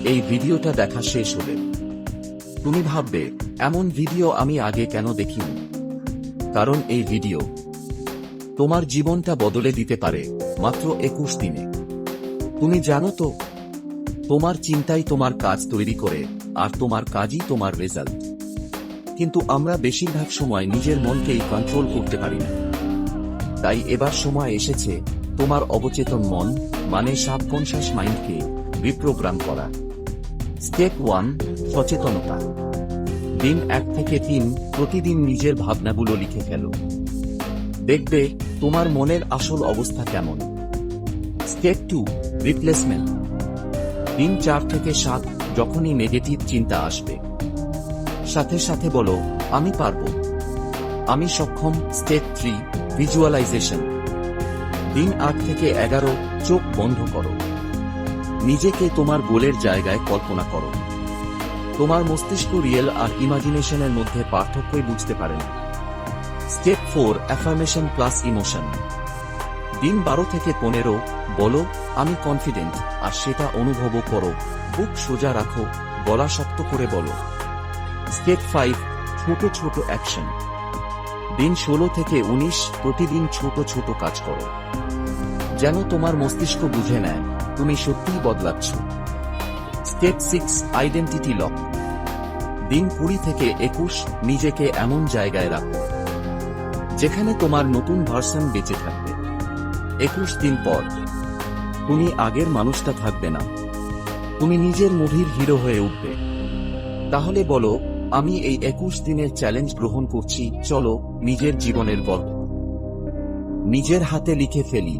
এই ভিডিওটা দেখা শেষ হলে তুমি ভাববে, এমন ভিডিও আমি আগে কেন দেখিনি? কারণ এই ভিডিও তোমার জীবনটা বদলে দিতে পারে মাত্র 21 দিনে। তুমি জানো তো, তোমার চিন্তাই তোমার কাজ তৈরি করে, আর তোমার কাজই তোমার রেজাল্ট। কিন্তু আমরা বেশিরভাগ সময় নিজের মনকেই কন্ট্রোল করতে পারি না। তাই এবার সময় এসেছে তোমার অবচেতন মন, মানে সাবকনশাস মাইন্ডকে রিপ্রোগ্রাম করা। স্টেপ 1, সচেতনতা। দিন 1 থেকে 3 প্রতিদিন নিজের ভাবনাগুলো লিখে ফেলো। দেখবে তোমার মনের আসল অবস্থা কেমন। Step 2, replacement. দিন 4 থেকে 7 যখনই নেগেটিভ চিন্তা আসবে, সাথে সাথে বলো, আমি পারবো, আমি সক্ষম। Step 3, visualisation. দিন 8 থেকে 11 চোখ বন্ধ করো। নিজেকে তোমার গোলের জায়গায় কল্পনা করো। তোমার মস্তিষ্ক রিয়েল আর ইমাজিনেশনের মধ্যে পার্থক্যই বুঝতে পারে না। Step 4, affirmation plus emotion. দিন 12 থেকে 15 বলো, আমি কনফিডেন্ট, আর সেটা অনুভবও করো। বুক সোজা রাখো, গলা শক্ত করে বলো। স্টেপ 5, ছোট ছোট অ্যাকশন। দিন 16 থেকে 19 প্রতিদিন ছোট ছোট কাজ করো, যেন তোমার মস্তিষ্ক বুঝে নেয় তুমি সত্যিই বদলাচ্ছ। Step 6, identity lock. দিন 20 থেকে 21 নিজেকে এমন জায়গায় রাখো যেখানে তোমার নতুন ভার্সন বেঁচে থাকবে। 21 দিন পর তুমি আগের মানুষটা থাকবে না, তুমি নিজের মুভির হিরো হয়ে উঠবে। তাহলে বলো, আমি এই 21 দিনের চ্যালেঞ্জ গ্রহণ করছি। চলো নিজের জীবনের গল্প নিজের হাতে লিখে ফেলি।